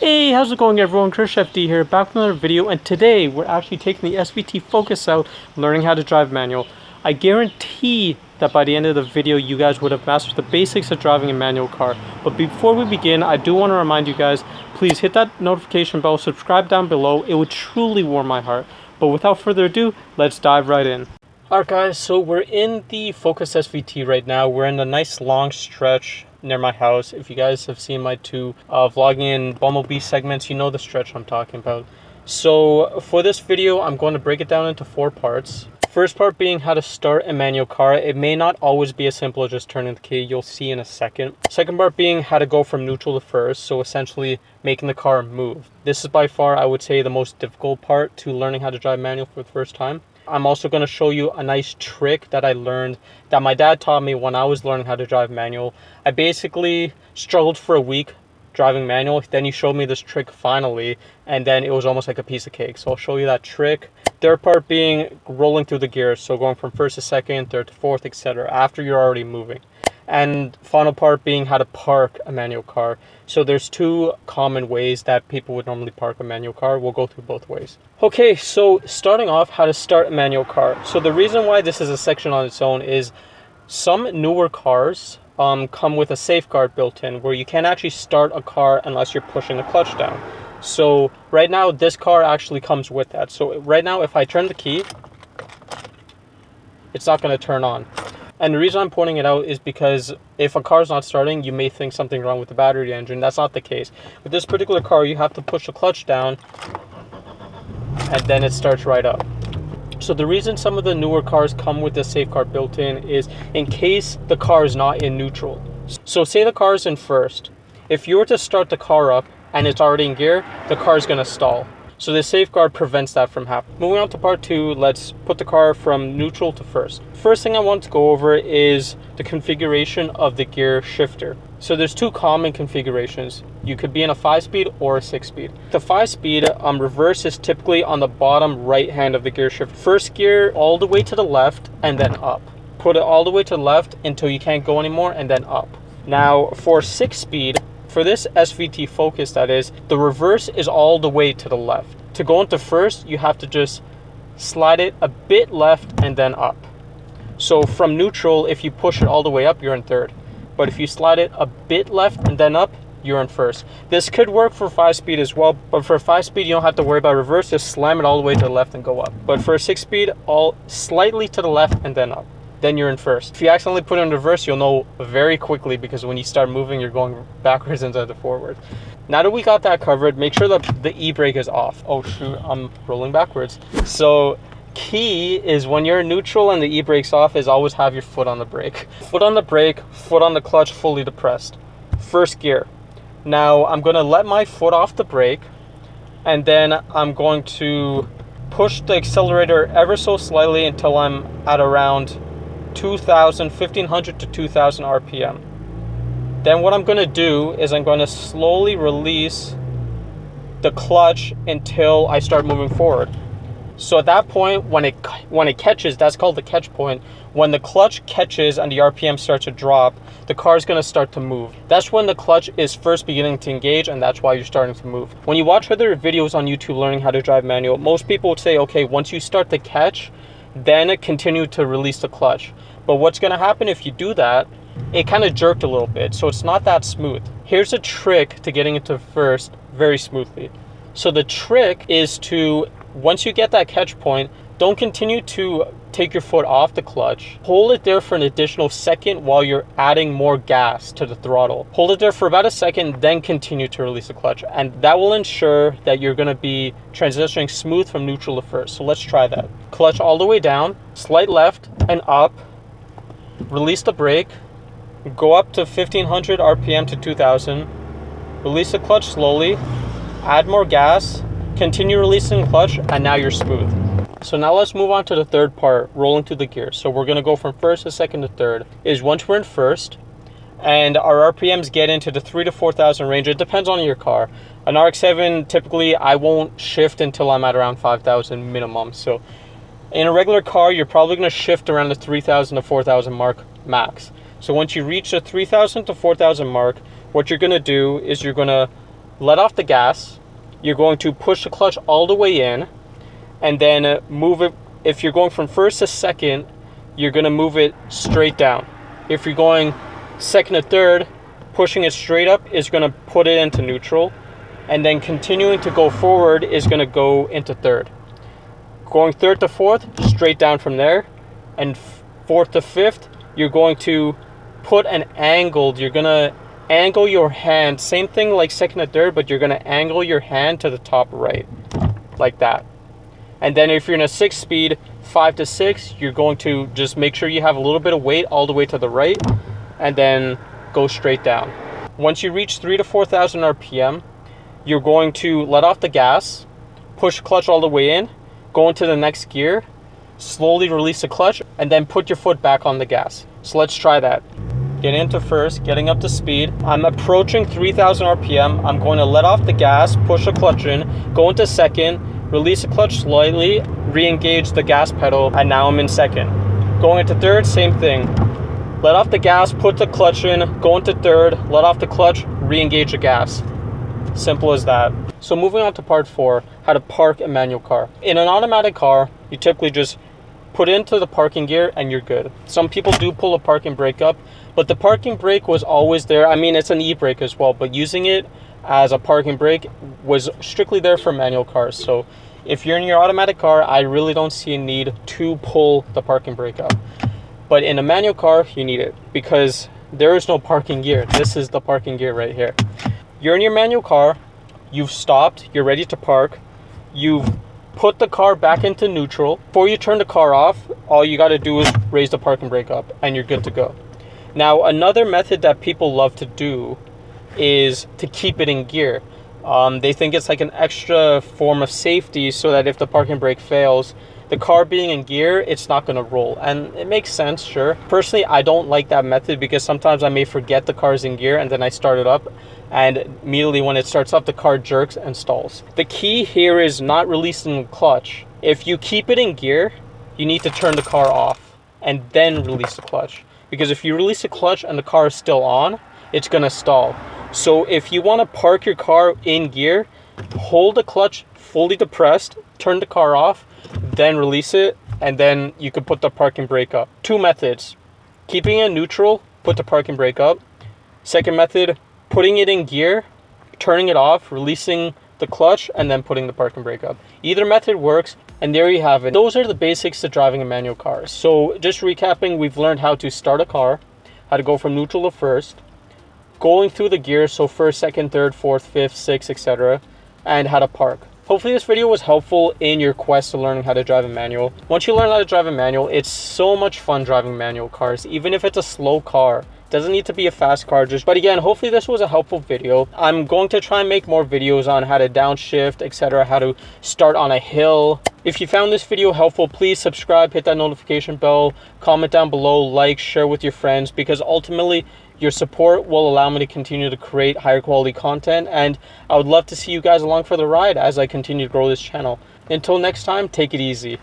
Hey, how's it going everyone? Chris FD here, back with another video, and today we're actually taking the SVT Focus out, learning how to drive manual. I guarantee that by the end of the video you guys would have mastered the basics of driving a manual car. But before we begin, I do want to remind you guys, please hit that notification bell, subscribe down below, it would truly warm my heart. But without further ado, let's dive right in. Alright guys, so we're in the Focus SVT right now. We're in a nice long stretch near my house. If you guys have seen my two vlogging in Bumblebee segments, you know the stretch I'm talking about. So for this video, I'm going to break it down into 4 parts. First part being how to start a manual car. It may not always be as simple as just turning the key. You'll see in a second. Second part being how to go from neutral to first. So essentially making the car move. This is by far, I would say, the most difficult part to learning how to drive manual for the first time. I'm also going to show you a nice trick that I learned that my dad taught me when I was learning how to drive manual. I basically struggled for a week driving manual. Then he showed me this trick finally, and then it was almost like a piece of cake. So I'll show you that trick. Third part being rolling through the gears. So going from first to second, third to fourth, etc. after you're already moving. And final part being how to park a manual car. So there's 2 common ways that people would normally park a manual car. We'll go through both ways. Okay, so starting off, how to start a manual car. So the reason why this is a section on its own is some newer cars come with a safeguard built in where you can't actually start a car unless you're pushing the clutch down. So right now, this car actually comes with that. So right now, if I turn the key, it's not going to turn on. And the reason I'm pointing it out is because if a car's not starting, you may think something wrong with the battery engine. That's not the case. With this particular car, you have to push the clutch down and then it starts right up. So the reason some of the newer cars come with the safeguard built in is in case the car is not in neutral. So say the car is in first. If you were to start the car up and it's already in gear, the car is going to stall. So the safeguard prevents that from happening. Moving on to part 2, let's put the car from neutral to first. First thing I want to go over is the configuration of the gear shifter. So there's 2 common configurations. You could be in a 5-speed or a 6-speed. The 5-speed reverse is typically on the bottom right hand of the gear shift. First gear all the way to the left and then up. Put it all the way to the left until you can't go anymore and then up. Now for 6-speed, for this SVT Focus that is, the reverse is all the way to the left. To go into first, you have to just slide it a bit left and then up. So from neutral, if you push it all the way up, you're in third. But if you slide it a bit left and then up, you're in first. This could work for 5-speed as well, but for 5-speed, you don't have to worry about reverse. Just slam it all the way to the left and go up. But for 6-speed, all slightly to the left and then up. Then you're in first. If you accidentally put it in reverse, you'll know very quickly because when you start moving, you're going backwards instead of forward. Now that we got that covered, make sure that the e-brake is off. Oh shoot, I'm rolling backwards. So key is when you're neutral and the e-brake's off is always have your foot on the brake. Foot on the brake, foot on the clutch, fully depressed. First gear. Now I'm gonna let my foot off the brake and then I'm going to push the accelerator ever so slightly until I'm at around 1500 to 2000 RPM. Then what I'm going to do is I'm going to slowly release the clutch until I start moving forward. So at that point, when it catches, that's called the catch point. When the clutch catches and the RPM starts to drop, the car is going to start to move. That's when the clutch is first beginning to engage, and that's why you're starting to move. When you watch other videos on YouTube learning how to drive manual, most people would say, okay, once you start to catch, then continue to release the clutch. But what's going to happen if you do that, it kind of jerked a little bit, so it's not that smooth. Here's a trick to getting into first very smoothly. So the trick is to, once you get that catch point, don't continue to take your foot off the clutch. Hold it there for an additional second while you're adding more gas to the throttle. Hold it there for about a second, then continue to release the clutch. And that will ensure that you're going to be transitioning smooth from neutral to first. So let's try that. Clutch all the way down, slight left and up. Release the brake. Go up to 1500 RPM to 2000. Release the clutch slowly. Add more gas. Continue releasing the clutch, and now you're smooth. So now let's move on to the third part, rolling through the gears. So we're going to go from first to second to third. Is once we're in first and our RPMs get into the 3,000 to 4,000 range, it depends on your car. An RX-7, typically I won't shift until I'm at around 5,000 minimum. So in a regular car, you're probably going to shift around the 3,000 to 4,000 mark max. So once you reach the 3,000 to 4,000 mark, what you're going to do is you're going to let off the gas. You're going to push the clutch all the way in, and then move it. If you're going from first to second, you're going to move it straight down. If you're going second to third, pushing it straight up is going to put it into neutral, and then continuing to go forward is going to go into third. Going third to fourth, straight down from there, and fourth to fifth, you're going to put an angled, you're going to angle your hand, same thing like second to third, but you're going to angle your hand to the top right, like that. And then if you're in a 6-speed, 5 to 6, you're going to just make sure you have a little bit of weight all the way to the right, and then go straight down. Once you reach 3,000 to 4,000 RPM, you're going to let off the gas, push the clutch all the way in, go into the next gear, slowly release the clutch, and then put your foot back on the gas. So let's try that. Get into first, getting up to speed. I'm approaching 3,000 RPM. I'm going to let off the gas, push the clutch in, go into second, release the clutch slightly, re-engage the gas pedal, and now I'm in second. Going into third, same thing. Let off the gas, put the clutch in, go into third, let off the clutch, re-engage the gas. Simple as that. So moving on to part 4, how to park a manual car. In an automatic car, you typically just put it into the parking gear and you're good. Some people do pull a parking brake up, but the parking brake was always there. I mean, it's an e-brake as well, but using it as a parking brake was strictly there for manual cars. So if you're in your automatic car, I really don't see a need to pull the parking brake up. But in a manual car, you need it because there is no parking gear. This is the parking gear right here. You're in your manual car, you've stopped, you're ready to park, you've put the car back into neutral. Before you turn the car off, all you got to do is raise the parking brake up and you're good to go. Now, another method that people love to do is to keep it in gear. They think it's like an extra form of safety so that if the parking brake fails, the car being in gear, it's not going to roll. And it makes sense, sure. Personally, I don't like that method because sometimes I may forget the car's in gear and then I start it up, and immediately when it starts up, the car jerks and stalls. The key here is not releasing the clutch. If you keep it in gear, you need to turn the car off and then release the clutch. Because if you release the clutch and the car is still on, it's going to stall. So if you want to park your car in gear, hold the clutch fully depressed, turn the car off, then release it, and then you could put the parking brake up. 2 methods. Keeping it neutral, put the parking brake up. Second method, putting it in gear, turning it off, releasing the clutch, and then putting the parking brake up. Either method works, and there you have it. Those are the basics to driving a manual car. So just recapping, we've learned how to start a car, how to go from neutral to first, going through the gears, so first, second, third, fourth, fifth, sixth, etc., and how to park. Hopefully this video was helpful in your quest to learning how to drive a manual. Once you learn how to drive a manual, it's so much fun driving manual cars, even if it's a slow car. It doesn't need to be a fast car. But again, hopefully this was a helpful video. I'm going to try and make more videos on how to downshift, etc., how to start on a hill. If you found this video helpful, please subscribe, hit that notification bell, comment down below, like, share with your friends, because ultimately your support will allow me to continue to create higher quality content, and I would love to see you guys along for the ride as I continue to grow this channel. Until next time, take it easy.